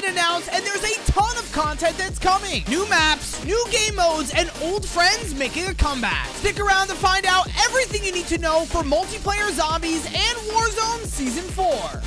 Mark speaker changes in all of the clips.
Speaker 1: been announced, and there's a ton of content that's coming. New maps, new game modes, and old friends making a comeback. Stick around to find out everything you need to know for multiplayer zombies and Warzone Season 4.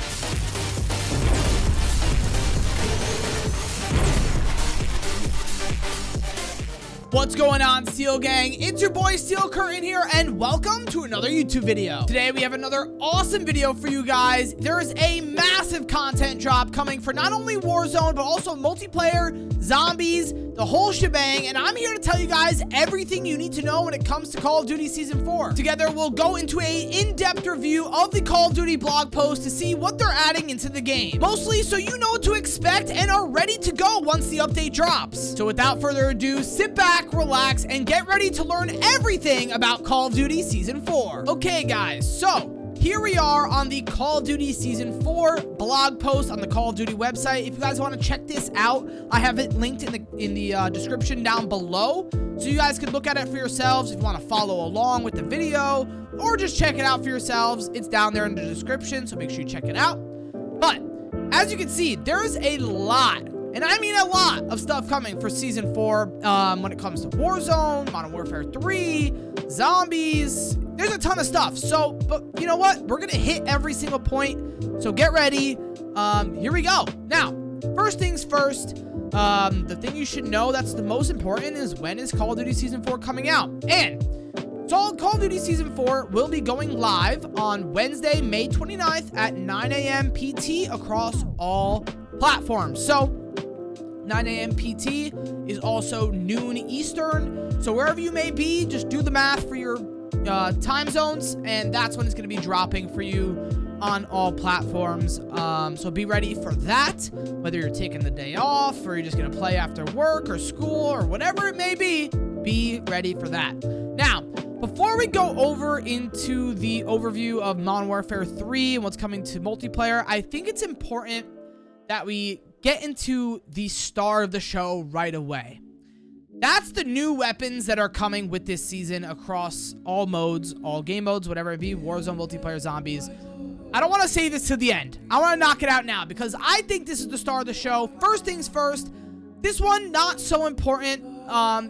Speaker 1: What's going on, Steel Gang? It's your boy Steelcurtain here, and welcome to another YouTube video. Today we have another awesome video for you guys. There is a massive content drop coming for not only Warzone, but also multiplayer, zombies, the whole shebang, and I'm here to tell you guys everything you need to know when it comes to Call of Duty Season 4. Together, we'll go into a in-depth review of the Call of Duty blog post to see what they're adding into the game. Mostly so you know what to expect and are ready to go once the update drops. So without further ado, sit back, relax, and get ready to learn everything about Call of Duty Season 4. Okay, guys, so here we are on the Call of Duty Season 4 blog post on the Call of Duty website. If you guys want to check this out, I have it linked in the description down below, so you guys can look at it for yourselves if you want to follow along with the video, or just check it out for yourselves. It's down there in the description, so make sure you check it out. But as you can see, there's a lot, and I mean a lot, of stuff coming for Season 4 when it comes to Warzone, Modern Warfare 3, zombies. There's a ton of stuff. So, but you know what? We're going to hit every single point. So get ready. Here we go. Now, first things first, the thing you should know that's the most important is when is Call of Duty Season 4 coming out? And so Call of Duty Season 4 will be going live on Wednesday, May 29th at 9 a.m. PT across all platforms. So 9 a.m. PT is also noon Eastern. So wherever you may be, just do the math for your time zones, and that's when it's going to be dropping for you on all platforms. So be ready for that, whether you're taking the day off or you're just going to play after work or school or whatever it may be ready for that. Now, before we go over into the overview of Modern Warfare 3 and what's coming to multiplayer, I think it's important that we get into the star of the show right away. That's the new weapons that are coming with this season across all modes, all game modes, whatever it be, Warzone, multiplayer, zombies. I don't want to save this to the end. I want to knock it out now because I think this is the star of the show. First things first, this one, not so important.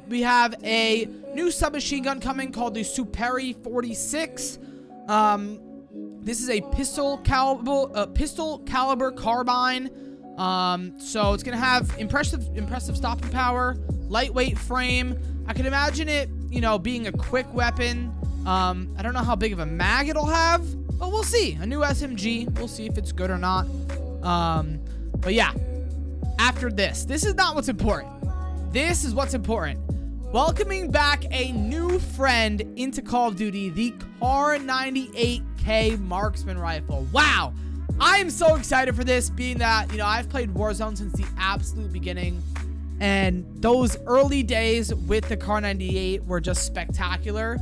Speaker 1: We have a new submachine gun coming called the THEEEE 46. This is a pistol caliber carbine. So it's going to have impressive stopping power, lightweight frame. I can imagine it, you know, being a quick weapon. I don't know how big of a mag it'll have, but we'll see. A new SMG. We'll see if it's good or not. But yeah, after this is not what's important. This is what's important. Welcoming back a new friend into Call of Duty, the Kar98K marksman rifle. Wow. I am so excited for this, being that, you know, I've played Warzone since the absolute beginning, and those early days with the Kar98 were just spectacular,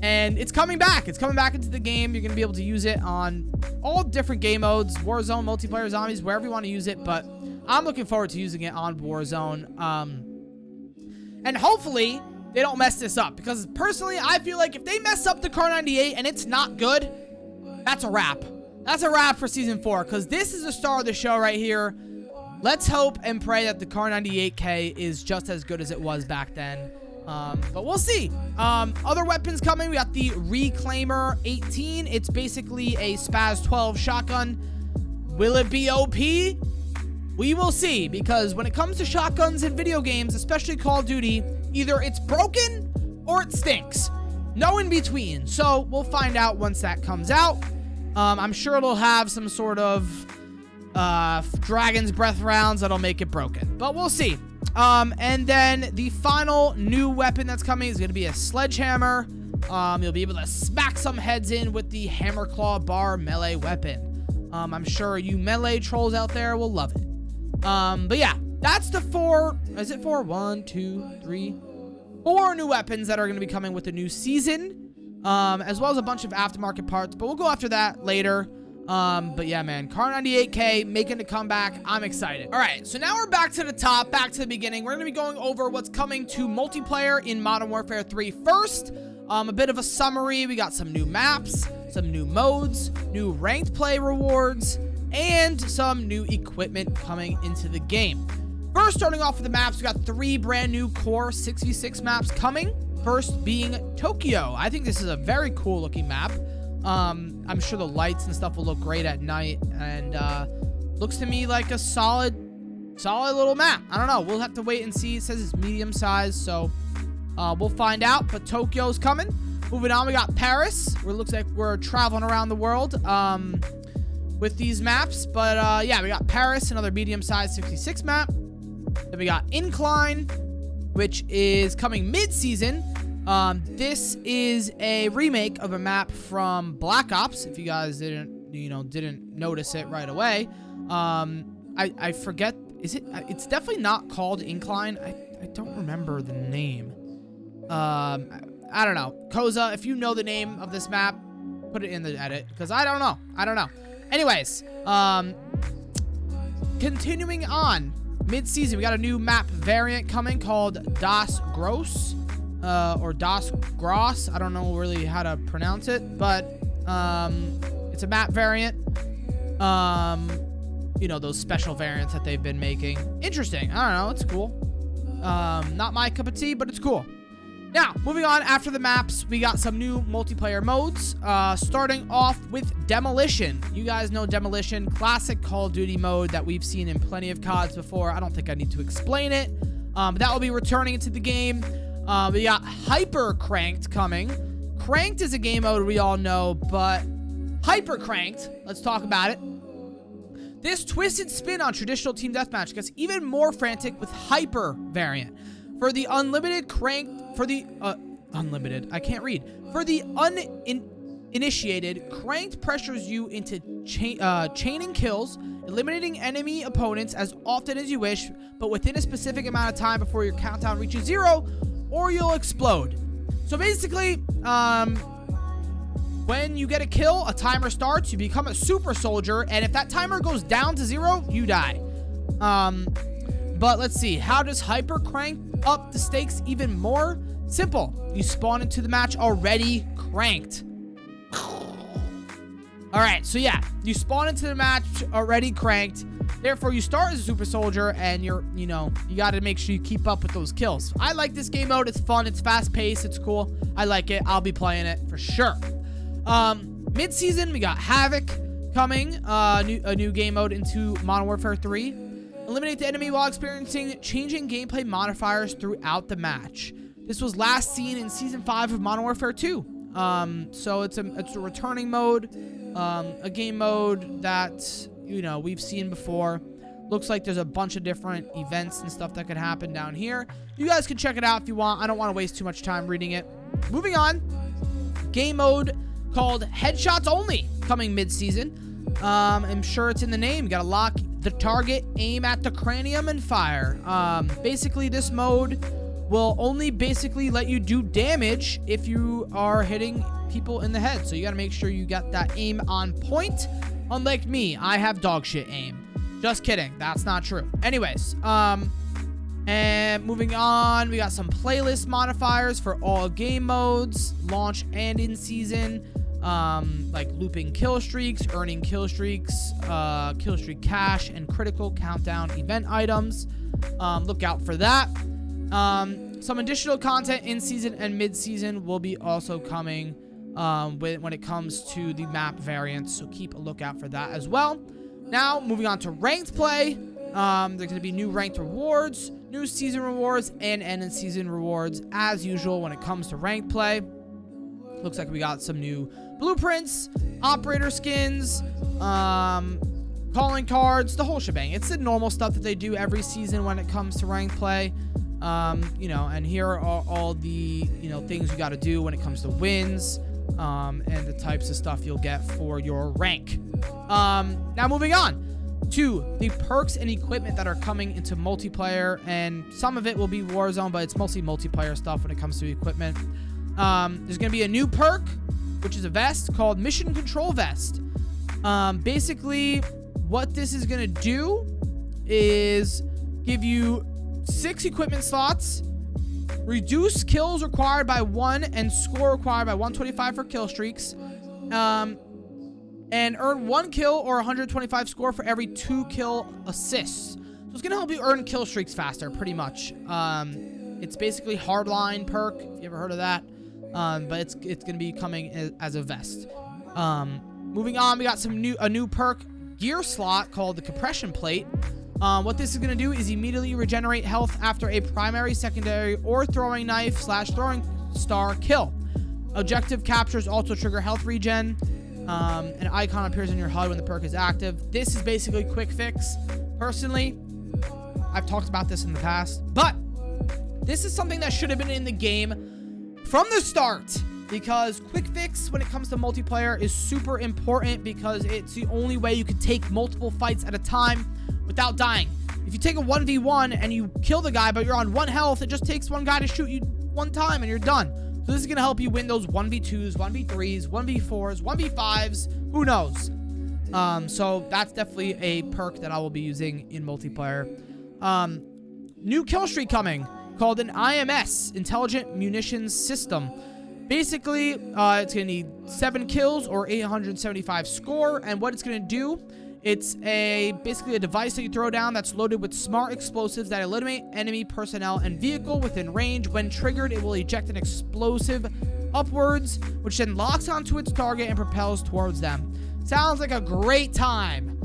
Speaker 1: and it's coming back. It's coming back into the game. You're going to be able to use it on all different game modes, Warzone, multiplayer, zombies, wherever you want to use it, but I'm looking forward to using it on Warzone, and hopefully they don't mess this up, because personally, I feel like if they mess up the Kar98 and it's not good, that's a wrap. That's a wrap for Season 4, because this is the star of the show right here. Let's hope and pray that the Kar98K is just as good as it was back then. But we'll see. Other weapons coming. We got the Reclaimer 18. It's basically a Spaz 12 shotgun. Will it be OP? We will see, because when it comes to shotguns in video games, especially Call of Duty, either it's broken or it stinks. No in between. So we'll find out once that comes out. I'm sure it'll have some sort of Dragon's Breath rounds that'll make it broken, but we'll see. And then the final new weapon that's coming is going to be a sledgehammer. You'll be able to smack some heads in with the Hammer Claw Bar melee weapon. I'm sure you melee trolls out there will love it. But yeah, that's the four new weapons that are going to be coming with the new season. As well as a bunch of aftermarket parts, but we'll go after that later. But yeah, man, Kar98K making a comeback. I'm excited. All right, so now we're back to the top, back to the beginning. We're going to be going over what's coming to multiplayer in Modern Warfare 3 first. A bit of a summary. We got some new maps, some new modes, new ranked play rewards, and some new equipment coming into the game. First, starting off with the maps, we got 3 brand new core 6v6 maps coming. First being Tokyo. I think this is a very cool looking map. I'm sure the lights and stuff will look great at night, and looks to me like a solid little map. I don't know. We'll have to wait and see. It says it's medium size, so we'll find out. But Tokyo's coming. Moving on, we got Paris, where it looks like we're traveling around the world with these maps. But yeah, we got Paris, another medium-sized 66 map. Then we got Incline, which is coming mid-season. This is a remake of a map from Black Ops. If you guys didn't notice it right away. I forget. Is it? It's definitely not called Incline. I don't remember the name. I don't know. Koza, if you know the name of this map, put it in the edit, because I don't know. Anyways, continuing on, mid-season, we got a new map variant coming called Das Gross, or Das Gross. I don't know really how to pronounce it, but it's a map variant. You know, those special variants that they've been making. Interesting. I don't know. It's cool. Not my cup of tea, but it's cool. Now, moving on, after the maps, we got some new multiplayer modes, starting off with Demolition. You guys know Demolition, classic Call of Duty mode that we've seen in plenty of CODs before. I don't think I need to explain it. But that will be returning into the game. We got Hyper Cranked coming. Cranked is a game mode we all know, but Hyper Cranked, let's talk about it. This twisted spin on traditional team deathmatch gets even more frantic with Hyper variant. For the unlimited cranked, for the uninitiated, cranked pressures you into chaining kills, eliminating enemy opponents as often as you wish, but within a specific amount of time before your countdown reaches 0, or you'll explode. So basically, when you get a kill, a timer starts, you become a super soldier, and if that timer goes down to 0, you die. But let's see, how does Hyper crank up the stakes even more? Simple. You spawn into the match already cranked. Alright, so yeah, you spawn into the match already cranked. Therefore, you start as a super soldier, and you got to make sure you keep up with those kills. I like this game mode. It's fun. It's fast-paced. It's cool. I like it. I'll be playing it for sure. Mid-season, we got Havoc coming. A new game mode into Modern Warfare 3. Eliminate the enemy while experiencing changing gameplay modifiers throughout the match. This was last seen in Season 5 of Modern Warfare 2. So it's a returning mode, a game mode that, we've seen before. Looks like there's a bunch of different events and stuff that could happen down here. You guys can check it out if you want. I don't want to waste too much time reading it. Moving on, game mode called Headshots Only coming mid-season. I'm sure it's in the name. You gotta lock the target, aim at the cranium, and fire. Basically, this mode will only basically let you do damage if you are hitting people in the head. So you gotta make sure you got that aim on point. Unlike me, I have dog shit aim. Just kidding. That's not true. Anyways, and moving on, we got some playlist modifiers for all game modes, launch and in season. Like looping kill streaks, earning kill streaks, kill streak cash, and critical countdown event items. Look out for that. Some additional content in season and mid season will be also coming when it comes to the map variants, so keep a lookout for that as well. Now moving on to ranked play. There's going to be new ranked rewards, new season rewards, and end of season rewards as usual when it comes to ranked play. Looks like we got some new blueprints, operator skins, calling cards, the whole shebang. It's the normal stuff that they do every season when it comes to ranked play. And here are all the, things you got to do when it comes to wins, and the types of stuff you'll get for your rank. Now moving on to the perks and equipment that are coming into multiplayer, and some of it will be Warzone, but it's mostly multiplayer stuff when it comes to equipment. There's going to be a new perk, which is a vest called Mission Control Vest. Basically, what this is going to do is give you 6 equipment slots, reduce kills required by 1 and score required by 125 for kill streaks, and earn 1 kill or 125 score for every 2 kill assists. So it's going to help you earn kill streaks faster, pretty much. It's basically hardline perk, if you ever heard of that. But it's going to be coming as a vest. Moving on, we got a new perk gear slot called the compression plate. What this is going to do is immediately regenerate health after a primary, secondary, or throwing knife / throwing star kill. Objective captures also trigger health regen. An icon appears in your HUD when the perk is active. This is basically quick fix. Personally, I've talked about this in the past, but this is something that should have been in the game from the start, because quick fix when it comes to multiplayer is super important, because it's the only way you can take multiple fights at a time without dying. If you take a 1v1 and you kill the guy but you're on 1 health, it just takes 1 guy to shoot you 1 time and you're done. So this is going to help you win those 1v2s, 1v3s, 1v4s, 1v5s, who knows. So that's definitely a perk that I will be using in multiplayer. New kill streak coming called an IMS, Intelligent Munitions System. Basically, it's going to need 7 kills or 875 score, and what it's going to do, it's basically a device that you throw down that's loaded with smart explosives that eliminate enemy personnel and vehicle within range. When triggered, it will eject an explosive upwards, which then locks onto its target and propels towards them. Sounds like a great time.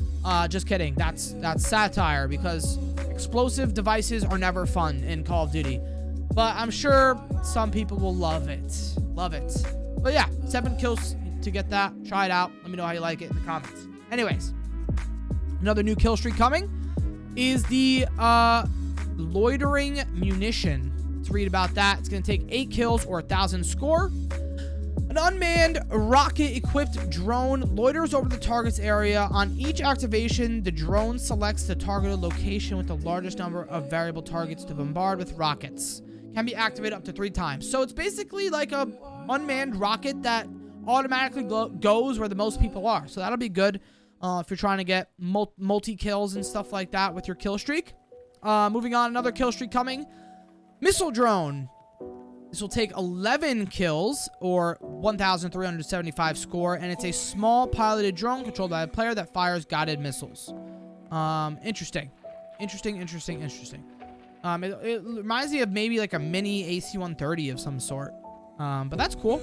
Speaker 1: Just kidding. That's satire, because explosive devices are never fun in Call of Duty. But I'm sure some people will love it. Love it. But yeah, 7 kills to get that. Try it out. Let me know how you like it in the comments. Anyways, another new kill streak coming is the loitering munition. Let's read about that. It's going to take 8 kills or 1,000 score. An unmanned rocket-equipped drone loiters over the target's area. On each activation, the drone selects the targeted location with the largest number of variable targets to bombard with rockets. Can be activated up to 3 times. So it's basically like a unmanned rocket that automatically goes where the most people are. So that'll be good if you're trying to get multi-kills and stuff like that with your kill streak. Moving on, another kill streak coming. Missile drone. This will take 11 kills or 1,375 score, and it's a small piloted drone controlled by a player that fires guided missiles. Interesting. It reminds me of maybe like a mini AC-130 of some sort. But that's cool.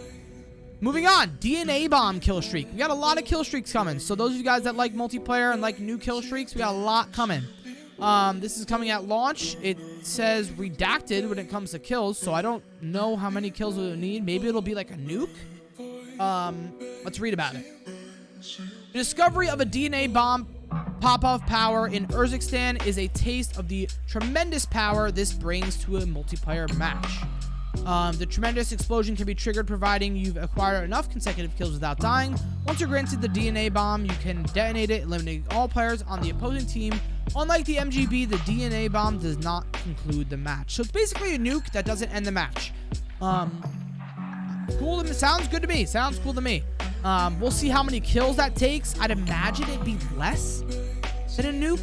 Speaker 1: Moving on, DNA bomb kill streak. We got a lot of kill streaks coming. So those of you guys that like multiplayer and like new kill streaks, we got a lot coming. This is coming at launch. It says redacted when it comes to kills, so I don't know how many kills we'll need. Maybe it'll be like a nuke. Let's read about it. The discovery of a DNA bomb pop-off power in Urzikstan is a taste of the tremendous power this brings to a multiplayer match. The tremendous explosion can be triggered providing you've acquired enough consecutive kills without dying. Once you're granted the DNA bomb, you can detonate it, eliminating all players on the opposing team. Unlike the MGB, the DNA bomb does not conclude the match. So it's basically a nuke that doesn't end the match. Cool. Sounds good to me. Sounds cool to me. We'll see how many kills that takes. I'd imagine it'd be less than a nuke.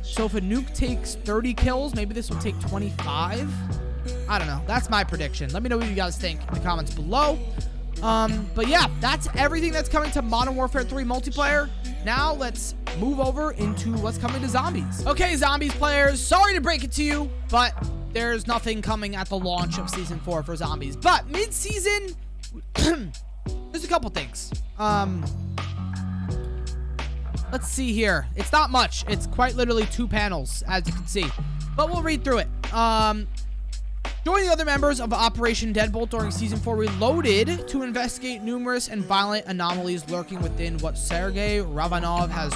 Speaker 1: So if a nuke takes 30 kills, maybe this will take 25. I don't know. That's my prediction. Let me know what you guys think in the comments below. But yeah, that's everything that's coming to Modern Warfare 3 multiplayer. Now let's move over into what's coming to zombies. Okay, zombies players, sorry to break it to you, but there's nothing coming at the launch of Season 4 for zombies. But mid-season, there's a couple things. Let's see here. It's not much. It's quite literally 2 panels, as you can see. But we'll read through it. Join the other members of Operation Deadbolt during Season 4 Reloaded to investigate numerous and violent anomalies lurking within what Sergei Ravanov has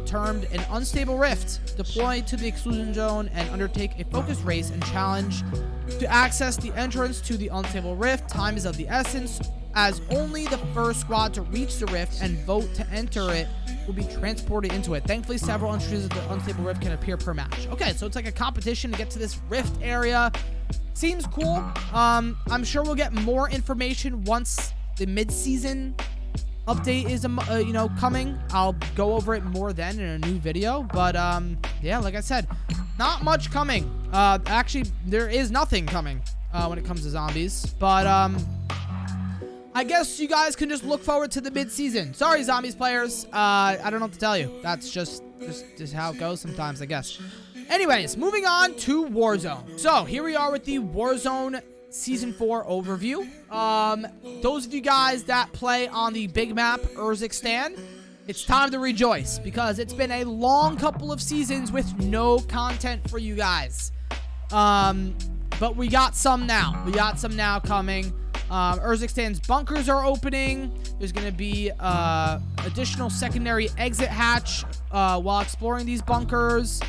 Speaker 1: termed an unstable rift. Deploy to the exclusion zone and undertake a focused race and challenge to access the entrance to the unstable rift. Time is of the essence, as only the first squad to reach the rift and vote to enter it will be transported into it. Thankfully, several entries of the unstable rift can appear per match. Okay, so it's like a competition to get to this rift area. Seems cool. I'm sure we'll get more information once the mid-season update is, coming. I'll go over it more then in a new video. But, yeah, like I said, not much coming. Actually, there is nothing coming when it comes to zombies. But, I I guess you guys can just look forward to the mid-season. Sorry, Zombies players. I don't know what to tell you. That's just how it goes sometimes, I guess. Anyways, moving on to Warzone. So here we are with the Warzone Season 4 overview. Those of you guys that play on the big map, Urzikstan, it's time to rejoice because it's been a long couple of seasons with no content for you guys. But we got some now. We got some now coming. Urzikstan's bunkers are opening. There's going to be additional secondary exit hatch while exploring these bunkers.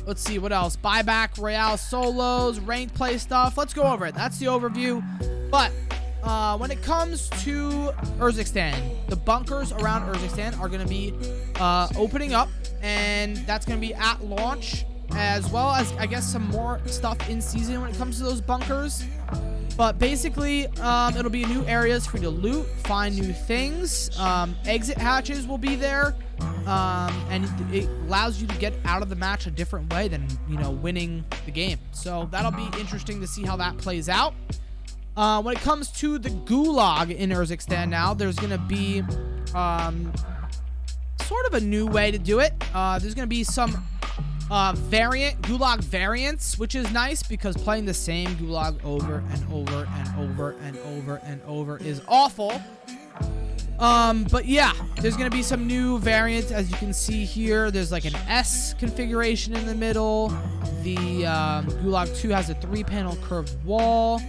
Speaker 1: Let's see, what else? Buyback, Royale solos, ranked play stuff. Let's go over it. That's the overview. But when it comes to Urzikstan, the bunkers around Urzikstan are going to be opening up, and that's going to be at launch, as well as, I guess, some more stuff in season when it comes to those bunkers. But basically, it'll be new areas for you to loot, find new things. Exit hatches will be there. And it allows you to get out of the match a different way than, you know, winning the game. So that'll be interesting to see how that plays out. When it comes to the Gulag in Urzikstan now, there's going to be sort of a new way to do it. There's going to be some Gulag variants, which is nice because playing the same Gulag over and over and over and over and over is awful. But yeah, there's going to be some new variants. As you can see here, there's like an S configuration in the middle. The Gulag 2 has a 3-panel curved wall.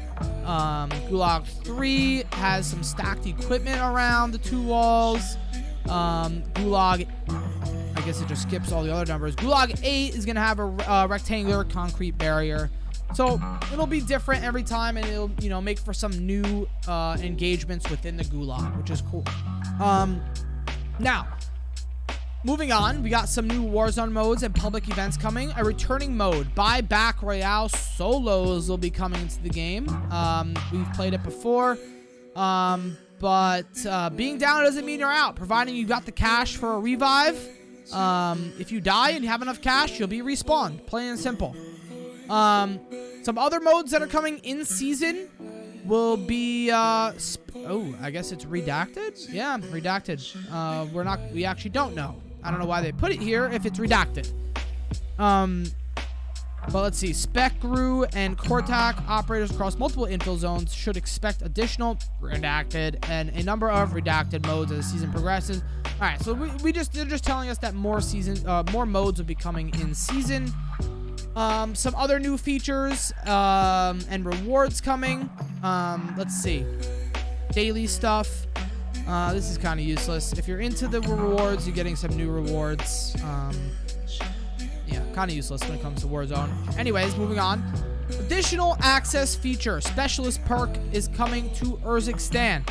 Speaker 1: Gulag 3 has some stacked equipment around the 2 walls. Gulag, I guess it just skips all the other numbers. Gulag 8 is going to have a rectangular concrete barrier. So it'll be different every time, and it'll, you know, make for some new engagements within the Gulag, which is cool. Now, moving on, we got some new Warzone modes and public events coming. A returning mode, Buyback Royale solos, will be coming into the game. We've played it before, but being down doesn't mean you're out, providing you got the cash for a revive. If you die and you have enough cash, you'll be respawned, plain and simple. Some other modes that are coming in season will be, I guess it's redacted? Yeah, redacted. We actually don't know. I don't know why they put it here if it's redacted. But let's see. Specgru and Kortak operators across multiple infill zones should expect additional redacted and a number of redacted modes as the season progresses. All right, so they're just telling us that more modes will be coming in season. Some other new features and rewards coming. Let's see. Daily stuff. This is kind of useless. If you're into the rewards, you're getting some new rewards. Yeah, kind of useless when it comes to Warzone. Anyways, moving on. Additional access feature. Specialist perk is coming to Urzikstan.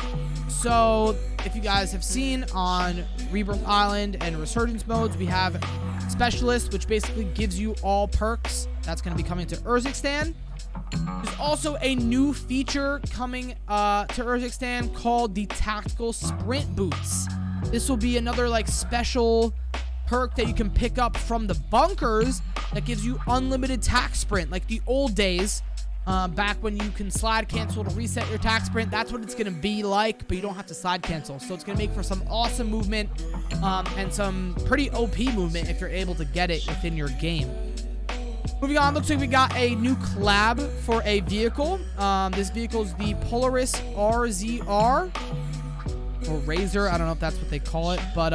Speaker 1: So, if you guys have seen on Rebirth Island and Resurgence modes, we have Specialist, which basically gives you all perks. That's going to be coming to Urzikstan. There's also a new feature coming to Urzikstan called the Tactical Sprint Boots. This will be another like special perk that you can pick up from the bunkers that gives you unlimited tac sprint, like the old days, back when you can slide cancel to reset your tac sprint. That's what it's going to be like, but you don't have to slide cancel. So it's going to make for some awesome movement and some pretty OP movement if you're able to get it within your game. Moving on, looks like we got a new collab for a vehicle. This vehicle is the Polaris RZR. Or Razor, I don't know if that's what they call it, but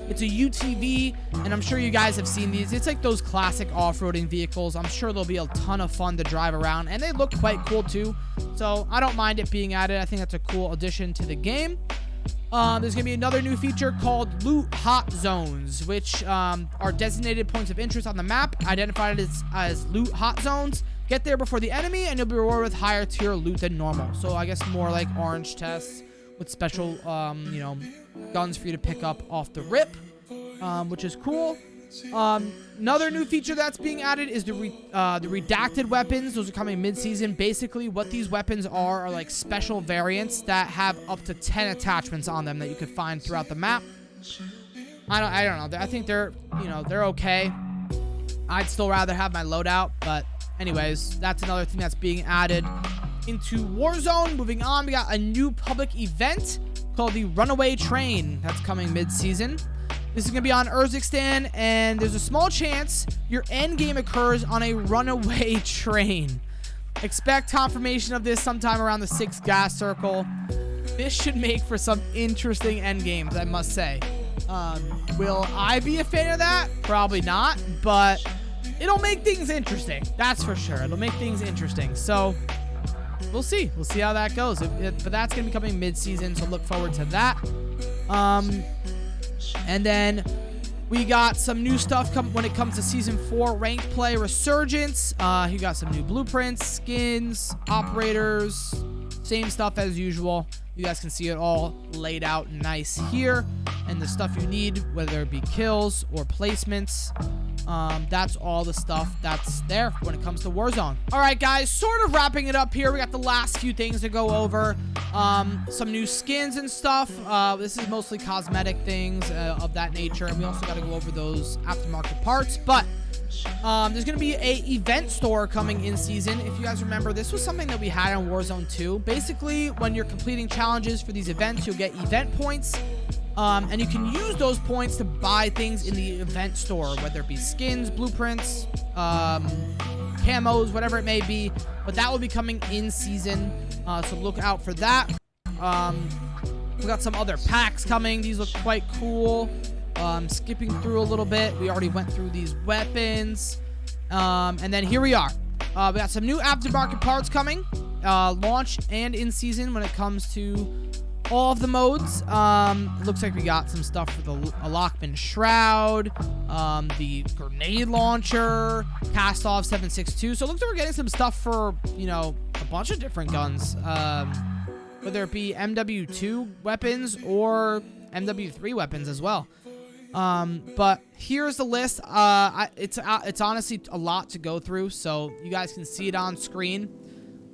Speaker 1: it's a UTV, and I'm sure you guys have seen these. It's like those classic off-roading vehicles. I'm sure they'll be a ton of fun to drive around, and they look quite cool too, so I don't mind it being added. I think that's a cool addition to the game. There's gonna be another new feature called Loot Hot Zones, which are designated points of interest on the map, identified as Loot Hot Zones. Get there before the enemy, and you'll be rewarded with higher tier loot than normal. So I guess more like orange tests with special, you know, guns for you to pick up off the rip, which is cool. Another new feature that's being added is the redacted weapons. Those are coming mid-season. Basically, what these weapons are like special variants that have up to 10 attachments on them that you could find throughout the map. I don't know. I think they're okay. I'd still rather have my loadout, but anyways, that's another thing that's being added. into Warzone. Moving on, we got a new public event called the Runaway Train. That's coming mid-season. This is going to be on Urzikstan, and there's a small chance your end game occurs on a runaway train. Expect confirmation of this sometime around the 6th gas circle. This should make for some interesting end games, I must say. Will I be a fan of that? Probably not, but it'll make things interesting. That's for sure. It'll make things interesting. So we'll see. We'll see how that goes. But that's going to be coming mid-season, so look forward to that. And then we got some new stuff when it comes to Season 4 Ranked Play Resurgence. You got some new blueprints, skins, operators, same stuff as usual. You guys can see it all laid out nice here. And the stuff you need, whether it be kills or placements, that's all the stuff that's there when it comes to Warzone. All right, guys, sort of wrapping it up here. We got the last few things to go over. Some new skins and stuff. This is mostly cosmetic things of that nature. And we also got to go over those aftermarket parts. But there's going to be a event store coming in season. If you guys remember, this was something that we had on Warzone 2. Basically, when you're completing challenges for these events, you'll get event points. And you can use those points to buy things in the event store, whether it be skins, blueprints, camos, whatever it may be. But that will be coming in season, so look out for that. We got some other packs coming. These look quite cool. Skipping through a little bit, we already went through these weapons. And then here we are. We got some new aftermarket parts coming, launch and in season when it comes to all of the modes. It looks like we got some stuff for the Lockman Shroud, the grenade launcher, cast off 7.62. So it looks like we're getting some stuff for, you know, a bunch of different guns, whether it be MW2 weapons or MW3 weapons as well. But here's the list. It's honestly a lot to go through, so you guys can see it on screen.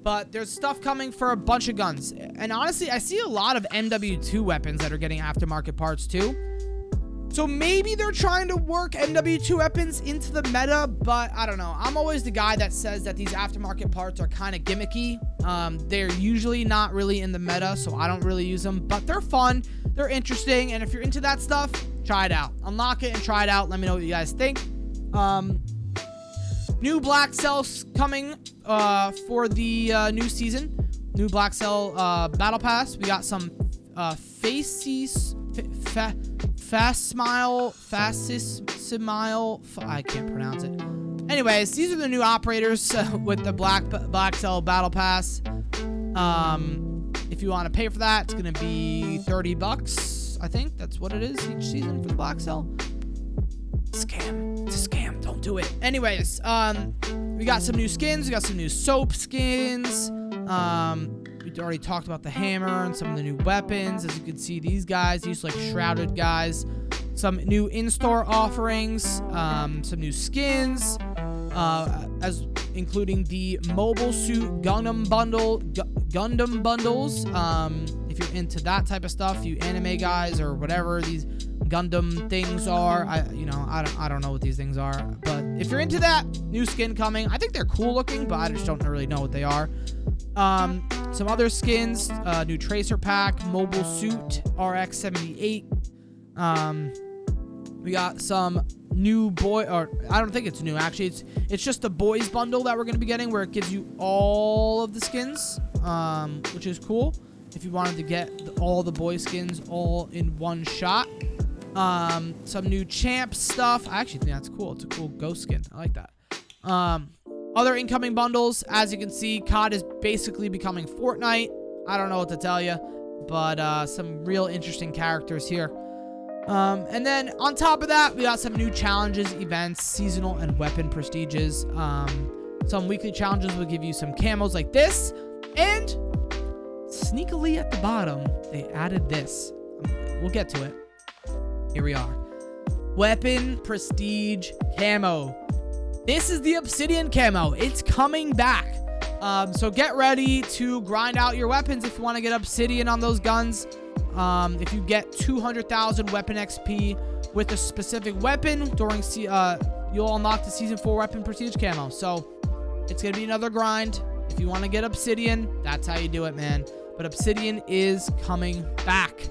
Speaker 1: But there's stuff coming for a bunch of guns. And honestly, I see a lot of MW2 weapons that are getting aftermarket parts too. So maybe they're trying to work MW2 weapons into the meta, but I don't know. I'm always the guy that says that these aftermarket parts are kind of gimmicky. They're usually not really in the meta, so I don't really use them. But they're fun. They're interesting. And if you're into that stuff, try it out. Unlock it and try it out. Let me know what you guys think. New Black Cells coming for the new season. New Black Cell Battle Pass. We got some I can't pronounce it. Anyways, these are the new operators with the Black Cell Battle Pass. If you want to pay for that, it's going to be $30. I think that's what it is each season for the Black Cell. Scam. It's a scam. Don't do it. Anyways, we got some new skins. We got some new soap skins. We already talked about the hammer and some of the new weapons. As you can see, these like shrouded guys. Some new in-store offerings. Some new skins. As including the mobile suit Gundam bundles. If you're into that type of stuff, you anime guys or whatever these Gundam things are, I don't know what these things are, but if you're into that, new skin coming. I think they're cool looking, but I just don't really know what they are. Some other skins, new tracer pack, mobile suit RX-78. We got some new boy, or I don't think it's new actually. It's just the boys bundle that we're gonna be getting, where it gives you all of the skins, which is cool. If you wanted to get all the boy skins all in one shot. Some new champ stuff. I actually think that's cool. It's a cool ghost skin. I like that. Other incoming bundles. As you can see, COD is basically becoming Fortnite. I don't know what to tell you, but some real interesting characters here. And then on top of that, we got some new challenges, events, seasonal, and weapon prestiges. Some weekly challenges will give you some camos like this, and sneakily at the bottom, they added this. We'll get to it. Here we are. Weapon Prestige Camo. This is the Obsidian Camo. It's coming back. So get ready to grind out your weapons if you want to get Obsidian on those guns. If you get 200,000 weapon XP with a specific weapon during you'll unlock the Season 4 Weapon Prestige Camo. So it's going to be another grind. If you want to get Obsidian, that's how you do it, man. But Obsidian is coming back.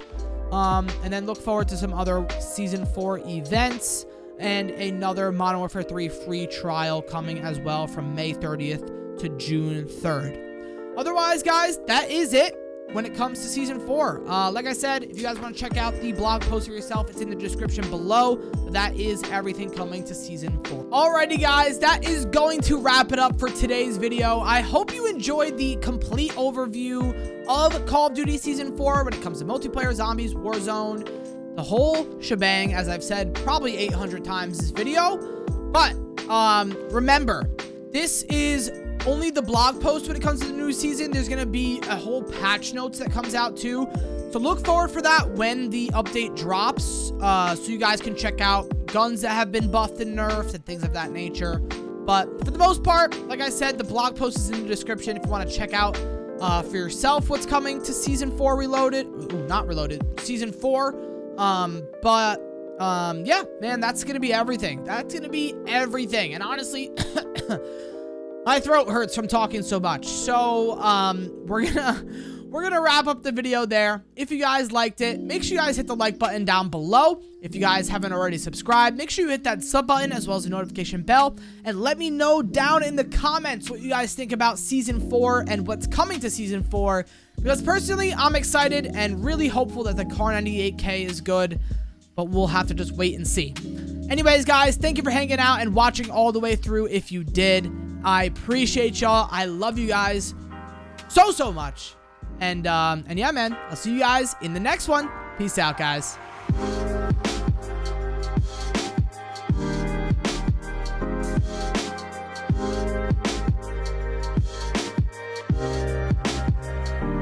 Speaker 1: And then look forward to some other Season 4 events and another Modern Warfare 3 free trial coming as well from May 30th to June 3rd. Otherwise, guys, that is it when it comes to Season 4. Like I said, if you guys want to check out the blog post for yourself, it's in the description below. That is everything coming to Season 4. Alrighty, guys, that is going to wrap it up for today's video. I hope you enjoyed the complete overview of Call of Duty Season 4 when it comes to multiplayer, zombies, Warzone, the whole shebang, as I've said probably 800 times this video. But remember, this is only the blog post when it comes to the new season. There's going to be a whole patch notes that comes out too. So look forward for that when the update drops. So you guys can check out guns that have been buffed and nerfed and things of that nature. But for the most part, like I said, the blog post is in the description if you want to check out for yourself what's coming to Season 4 Reloaded. Ooh, not Reloaded. Season 4. Yeah, man, that's going to be everything. That's going to be everything. And honestly, my throat hurts from talking so much. So, we're gonna wrap up the video there. If you guys liked it, make sure you guys hit the like button down below. If you guys haven't already subscribed, make sure you hit that sub button as well as the notification bell. And let me know down in the comments what you guys think about Season 4 and what's coming to Season 4. Because personally, I'm excited and really hopeful that the Car 98K is good. But we'll have to just wait and see. Anyways, guys, thank you for hanging out and watching all the way through if you did. I appreciate y'all. I love you guys so much. And yeah, man, I'll see you guys in the next one. Peace out, guys.